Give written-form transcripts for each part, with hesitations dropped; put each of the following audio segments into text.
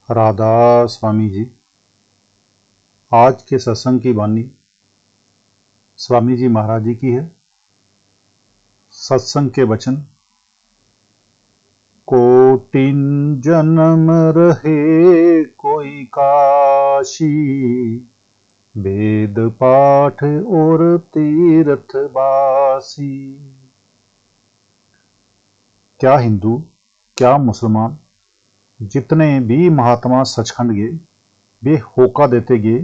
राधा स्वामी जी। आज के सत्संग की वाणी स्वामी जी महाराज जी की है। सत्संग के वचन। कोटिन जन्म रहे कोई काशी, वेद पाठ और तीर्थ बासी। क्या हिंदू, क्या मुसलमान, जितने भी महात्मा सचखंड गए, वे होका देते गए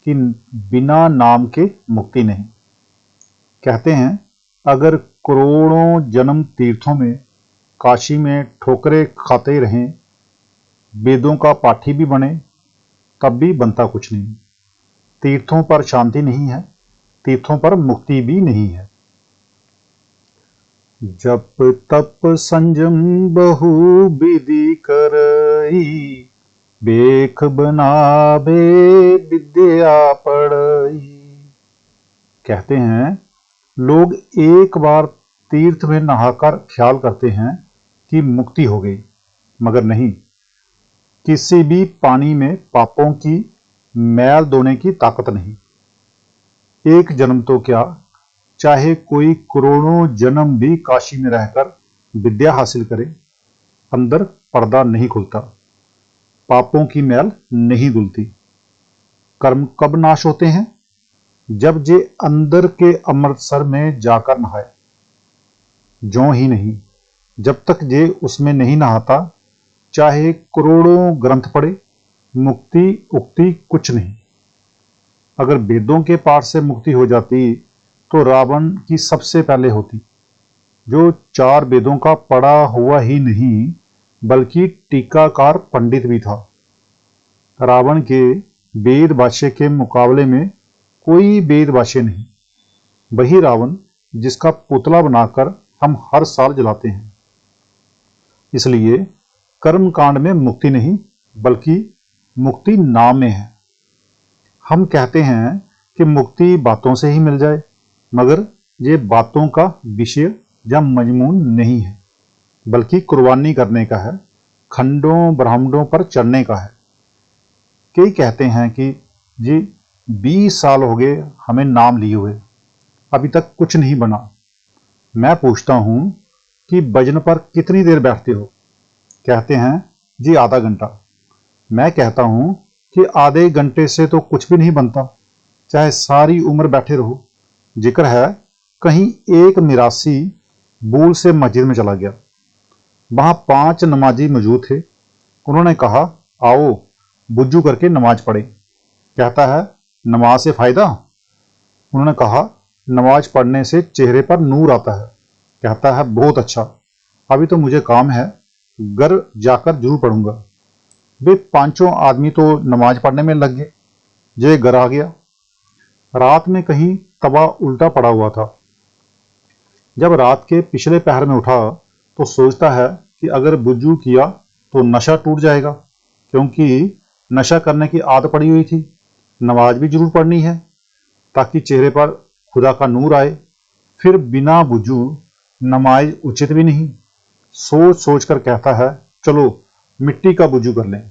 कि बिना नाम के मुक्ति नहीं। कहते हैं अगर करोड़ों जन्म तीर्थों में, काशी में ठोकरे खाते रहें, वेदों का पाठी भी बने, तब भी बनता कुछ नहीं। तीर्थों पर शांति नहीं है, तीर्थों पर मुक्ति भी नहीं है। जप तप संयम बहु विधि करई, बेख बनावे विद्या पढ़ई। कहते हैं लोग एक बार तीर्थ में नहाकर ख्याल करते हैं कि मुक्ति हो गई, मगर नहीं। किसी भी पानी में पापों की मैल धोने की ताकत नहीं। एक जन्म तो क्या, चाहे कोई करोड़ों जन्म भी काशी में रहकर विद्या हासिल करे, अंदर पर्दा नहीं खुलता, पापों की मैल नहीं धुलती। कर्म कब नाश होते हैं? जब जे अंदर के अमृतसर में जाकर नहाए। ज्यों ही नहीं, जब तक जे उसमें नहीं नहाता, चाहे करोड़ों ग्रंथ पढ़े, मुक्ति उक्ति कुछ नहीं। अगर वेदों के पाठ से मुक्ति हो जाती तो रावण की सबसे पहले होती, जो 4 वेदों का पढ़ा हुआ ही नहीं बल्कि टीकाकार पंडित भी था। रावण के वेद भाष्य के मुकाबले में कोई वेद भाष्य नहीं। वही रावण जिसका पुतला बनाकर हम हर साल जलाते हैं। इसलिए कर्म कांड में मुक्ति नहीं, बल्कि मुक्ति नाम में है। हम कहते हैं कि मुक्ति बातों से ही मिल जाए, मगर ये बातों का विषय या मजमून नहीं है, बल्कि कुर्बानी करने का है, खंडों ब्रह्मांडों पर चढ़ने का है। कई कहते हैं कि जी 20 साल हो गए हमें नाम लिए हुए, अभी तक कुछ नहीं बना। मैं पूछता हूं कि भजन पर कितनी देर बैठते हो? कहते हैं जी आधा घंटा। मैं कहता हूं कि आधे घंटे से तो कुछ भी नहीं बनता, चाहे सारी उम्र बैठे रहो। जिक्र है कहीं एक मिरासी भूल से मस्जिद में चला गया। वहां 5 नमाजी मौजूद थे। उन्होंने कहा आओ बुज्जू करके नमाज पढ़े। कहता है नमाज से फायदा? उन्होंने कहा नमाज पढ़ने से चेहरे पर नूर आता है। कहता है बहुत अच्छा, अभी तो मुझे काम है, घर जाकर जरूर पढ़ूंगा। वे 5 आदमी तो नमाज पढ़ने में लग गए। ये घर आ गया। रात में कहीं तवा उल्टा पड़ा हुआ था। जब रात के पिछले पहर में उठा तो सोचता है कि अगर बुज्जू किया तो नशा टूट जाएगा, क्योंकि नशा करने की आदत पड़ी हुई थी। नमाज भी जरूर पढ़नी है ताकि चेहरे पर खुदा का नूर आए। फिर बिना बुज्जू नमाज उचित भी नहीं। सोच सोच कर कहता है चलो मिट्टी का बुज्जू कर लें।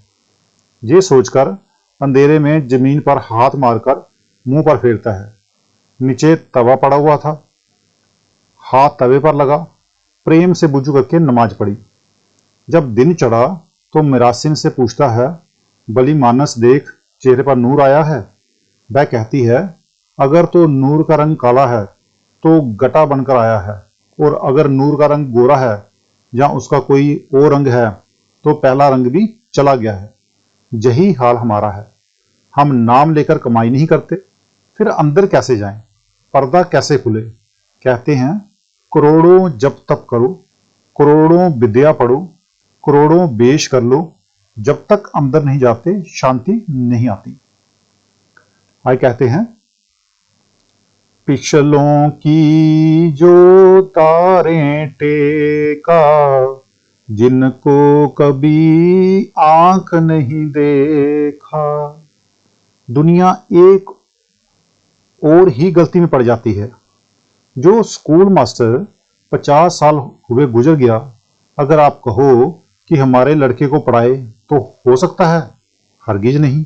ये सोचकर अंधेरे में जमीन पर हाथ मारकर मुंह पर फेरता है। नीचे तवा पड़ा हुआ था, हाथ तवे पर लगा, प्रेम से बुज्जू करके नमाज पढ़ी। जब दिन चढ़ा तो मिरासिन से पूछता है बली मानस देख, चेहरे पर नूर आया है? वह कहती है अगर तो नूर का रंग काला है तो गटा बनकर आया है, और अगर नूर का रंग गोरा है या उसका कोई और रंग है तो पहला रंग भी चला गया है। यही हाल हमारा है। हम नाम लेकर कमाई नहीं करते, फिर अंदर कैसे जाएं? पर्दा कैसे खुले? कहते हैं करोड़ों जप तप करो, करोड़ों विद्या पढ़ो, करोड़ों वेश कर लो, जब तक अंदर नहीं जाते शांति नहीं आती। आए कहते हैं पिछलों की जो तारें टेका, जिनको कभी आंख नहीं देखा। दुनिया एक और ही गलती में पड़ जाती है। जो स्कूल मास्टर 50 साल हुए गुजर गया, अगर आप कहो कि हमारे लड़के को पढ़ाए तो हो सकता है? हरगिज नहीं।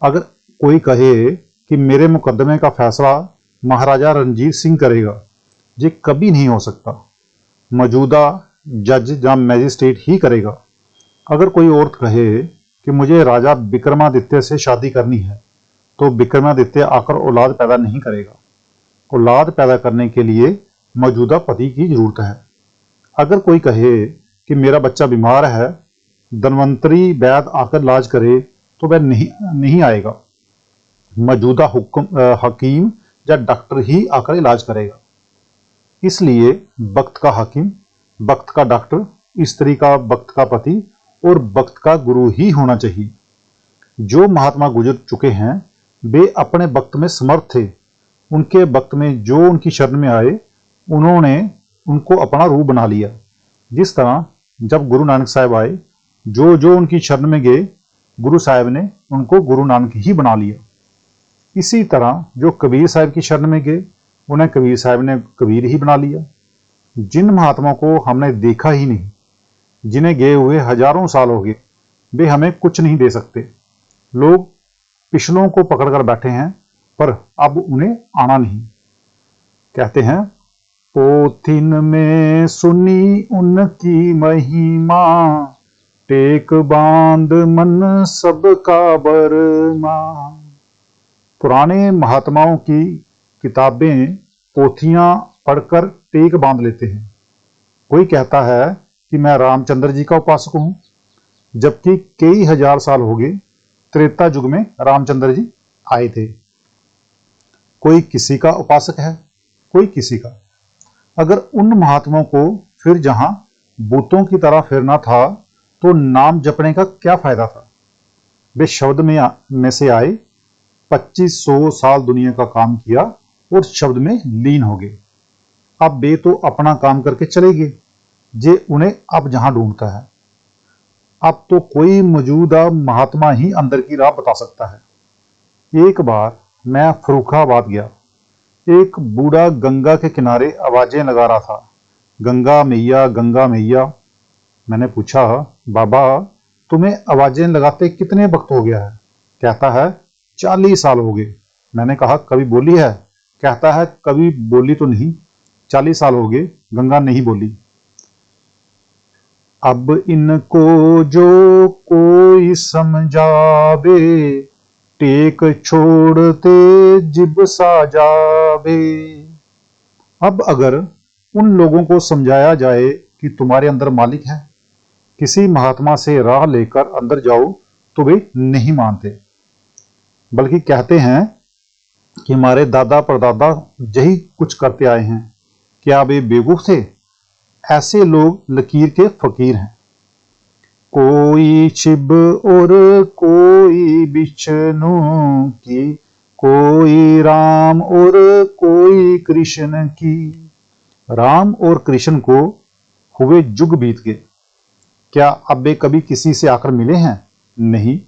अगर कोई कहे कि मेरे मुकदमे का फैसला महाराजा रणजीत सिंह करेगा, ये कभी नहीं हो सकता। मौजूदा जज या मैजिस्ट्रेट ही करेगा। अगर कोई औरत कहे कि मुझे राजा विक्रमादित्य से शादी करनी है, तो विक्रमादित्य आकर औलाद पैदा नहीं करेगा। औलाद पैदा करने के लिए मौजूदा पति की जरूरत है। अगर कोई कहे कि मेरा बच्चा बीमार है, धन्वंतरी वैद्य आकर इलाज करे, तो वह नहीं आएगा। मौजूदा हकीम या डॉक्टर ही आकर इलाज करेगा। इसलिए वक्त का हकीम, वक्त का डॉक्टर, स्त्री का वक्त का पति और वक्त का गुरु ही होना चाहिए। जो महात्मा गुजर चुके हैं, वे अपने वक्त में समर्थ थे। उनके वक्त में जो उनकी शरण में आए, उन्होंने उनको अपना रूप बना लिया। जिस तरह जब गुरु नानक साहब आए, जो जो उनकी शरण में गए, गुरु साहब ने उनको गुरु नानक ही बना लिया। इसी तरह जो कबीर साहब की शरण में गए, उन्हें कबीर साहब ने कबीर ही बना लिया। जिन महात्माओं को हमने देखा ही नहीं, जिन्हें गए हुए हजारों साल हो गए, वे हमें कुछ नहीं दे सकते। लोग पिछलों को पकड़कर बैठे हैं, पर अब उन्हें आना नहीं। कहते हैं, पोथिन में सुनी उनकी महिमा, टेक बांध मन सबका बरमा। पुराने महात्माओं की किताबें, पोथियां पढ़कर टेक बांध लेते हैं। कोई कहता है कि मैं रामचंद्र जी का उपासक हूं, जबकि कई हजार साल हो गए त्रेता युग में रामचंद्र जी आए थे। कोई किसी का उपासक है, कोई किसी का। अगर उन महात्माओं को फिर जहां भूतों की तरह फिरना था, तो नाम जपने का क्या फायदा था? वे शब्द में से आए, 2500 साल दुनिया का काम किया और शब्द में लीन हो गए। अब वे तो अपना काम करके चले गए, जे उन्हें अब जहां ढूंढता है। अब तो कोई मौजूदा महात्मा ही अंदर की राह बता सकता है। एक बार मैं फर्रुखाबाद गया। एक बूढ़ा गंगा के किनारे आवाजें लगा रहा था, गंगा मैया, गंगा मैया। मैंने पूछा, बाबा तुम्हें आवाजें लगाते कितने वक्त हो गया है? कहता है 40 साल हो गए। मैंने कहा कभी बोली है? कहता है कभी बोली तो नहीं, 40 साल हो गए गंगा नहीं बोली। अब इनको जो कोई समझावे, टेक छोड़ते जिब सा जावे। अब अगर उन लोगों को समझाया जाए कि तुम्हारे अंदर मालिक है, किसी महात्मा से राह लेकर अंदर जाओ, तो वे नहीं मानते, बल्कि कहते हैं कि हमारे दादा परदादा यही कुछ करते आए हैं। क्या वे बेवकूफ थे? ऐसे लोग लकीर के फकीर हैं। कोई शिव और कोई विष्णु की, कोई राम और कोई कृष्ण की। राम और कृष्ण को हुए युग बीत गए। क्या अब वे कभी किसी से आकर मिले हैं? नहीं,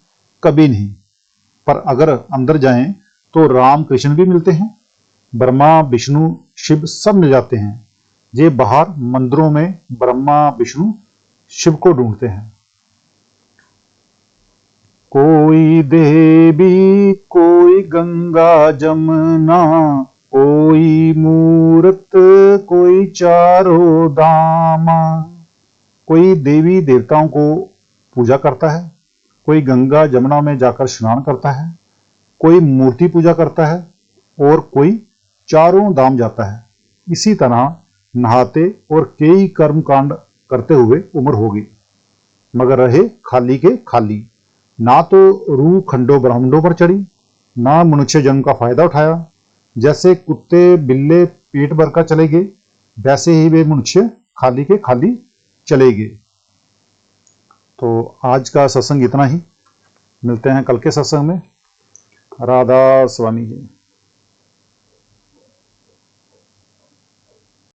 कभी नहीं। पर अगर अंदर जाएं तो राम कृष्ण भी मिलते हैं। ब्रह्मा विष्णु शिव सब मिल जाते हैं। ये बाहर मंदिरों में ब्रह्मा विष्णु शिव को ढूंढते हैं। कोई देवी, कोई गंगा जमुना, कोई मूर्त, कोई चारों धामा। कोई देवी देवताओं को पूजा करता है, कोई गंगा जमुना में जाकर स्नान करता है, कोई मूर्ति पूजा करता है और कोई चारों धाम जाता है। इसी तरह नहाते और कई कर्म कांड करते हुए उम्र होगी, मगर रहे खाली के खाली। ना तो रूह खंडों ब्रह्मांडों पर चढ़ी, ना मनुष्य जन्म का फायदा उठाया। जैसे कुत्ते बिल्ले पेट भर कर चले गए, वैसे ही वे मनुष्य खाली के खाली चले गए। तो आज का सत्संग इतना ही। मिलते हैं कल के सत्संग में। राधा स्वामी जी।